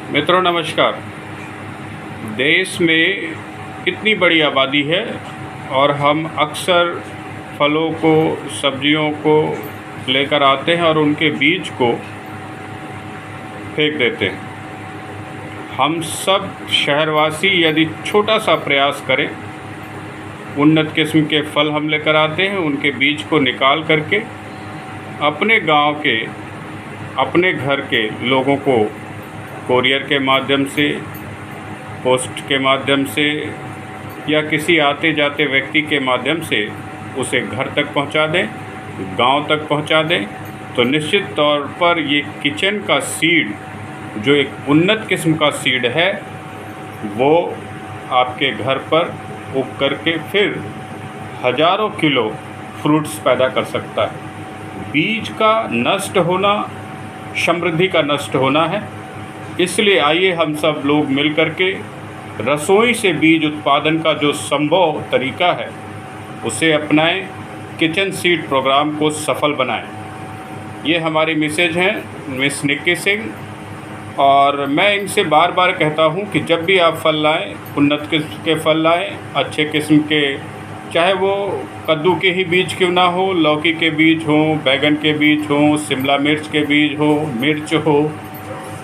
मित्रों नमस्कार। देश में इतनी बड़ी आबादी है और हम अक्सर फलों को, सब्जियों को लेकर आते हैं और उनके बीज को फेंक देते हैं। हम सब शहरवासी यदि छोटा सा प्रयास करें, उन्नत किस्म के फल हम लेकर आते हैं, उनके बीज को निकाल करके अपने गांव के, अपने घर के लोगों को कोरियर के माध्यम से, पोस्ट के माध्यम से या किसी आते जाते व्यक्ति के माध्यम से उसे घर तक पहुंचा दें, गांव तक पहुंचा दें, तो निश्चित तौर पर ये किचन का सीड, जो एक उन्नत किस्म का सीड है, वो आपके घर पर उग करके फिर हज़ारों किलो फ्रूट्स पैदा कर सकता है। बीज का नष्ट होना समृद्धि का नष्ट होना है। इसलिए आइए हम सब लोग मिल कर के रसोई से बीज उत्पादन का जो संभव तरीका है उसे अपनाएं, किचन सीड प्रोग्राम को सफल बनाएं। ये हमारी मैसेज हैं मिस निक्की सिंह, और मैं इनसे बार बार कहता हूं कि जब भी आप फल लाएं, उन्नत किस्म के फल लाएं, अच्छे किस्म के, चाहे वो कद्दू के ही बीज क्यों ना हो, लौकी के बीज हों, बैगन के बीज हों, शिमला मिर्च के बीज हो, मिर्च हो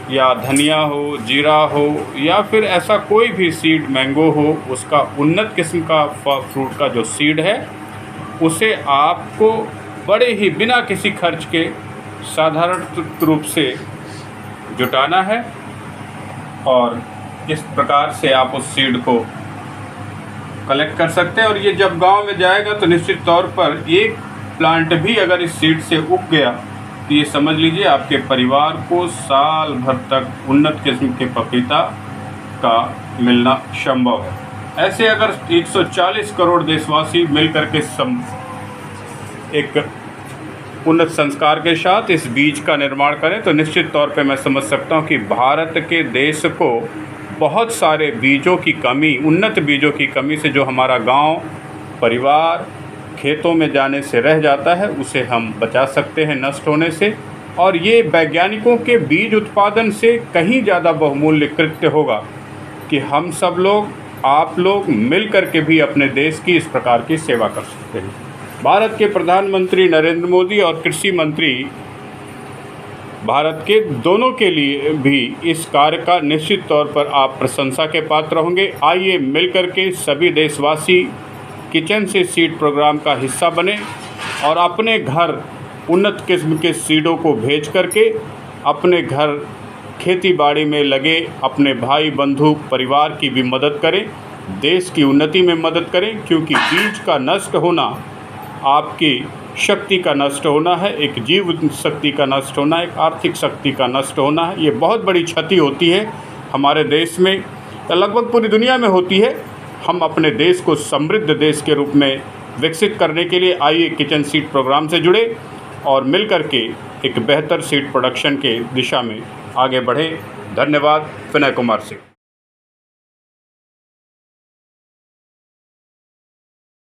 या धनिया हो, जीरा हो, या फिर ऐसा कोई भी सीड, मैंगो हो, उसका उन्नत किस्म का फ्रूट का जो सीड है उसे आपको बड़े ही बिना किसी खर्च के साधारण रूप से जुटाना है, और इस प्रकार से आप उस सीड को कलेक्ट कर सकते हैं। और ये जब गांव में जाएगा तो निश्चित तौर पर एक प्लांट भी अगर इस सीड से उग गया तो ये समझ लीजिए आपके परिवार को साल भर तक उन्नत किस्म के पपीता का मिलना संभव है। ऐसे अगर 140 करोड़ देशवासी मिलकर के एक उन्नत संस्कार के साथ इस बीज का निर्माण करें तो निश्चित तौर पे मैं समझ सकता हूँ कि भारत के देश को बहुत सारे बीजों की कमी, उन्नत बीजों की कमी से जो हमारा गांव, परिवार खेतों में जाने से रह जाता है, उसे हम बचा सकते हैं नष्ट होने से। और ये वैज्ञानिकों के बीज उत्पादन से कहीं ज़्यादा बहुमूल्य कृत्य होगा कि हम सब लोग, आप लोग मिल कर के भी अपने देश की इस प्रकार की सेवा कर सकते हैं। भारत के प्रधानमंत्री नरेंद्र मोदी और कृषि मंत्री भारत के दोनों के लिए भी इस कार्य का निश्चित तौर पर आप प्रशंसा के पात्र होंगे। आइए मिलकर के सभी देशवासी किचन से सीड प्रोग्राम का हिस्सा बने और अपने घर उन्नत किस्म के सीडों को भेज करके अपने घर खेती बाड़ी में लगे अपने भाई बंधु परिवार की भी मदद करें, देश की उन्नति में मदद करें। क्योंकि बीज का नष्ट होना आपकी शक्ति का नष्ट होना है, एक जीव शक्ति का नष्ट होना, एक आर्थिक शक्ति का नष्ट होना है। ये बहुत बड़ी क्षति होती है हमारे देश में, लगभग पूरी दुनिया में होती है। हम अपने देश को समृद्ध देश के रूप में विकसित करने के लिए आइए किचन सीड प्रोग्राम से जुड़े और मिलकर के एक बेहतर सीड प्रोडक्शन के दिशा में आगे बढ़े। धन्यवाद। विनय कुमार सिंह।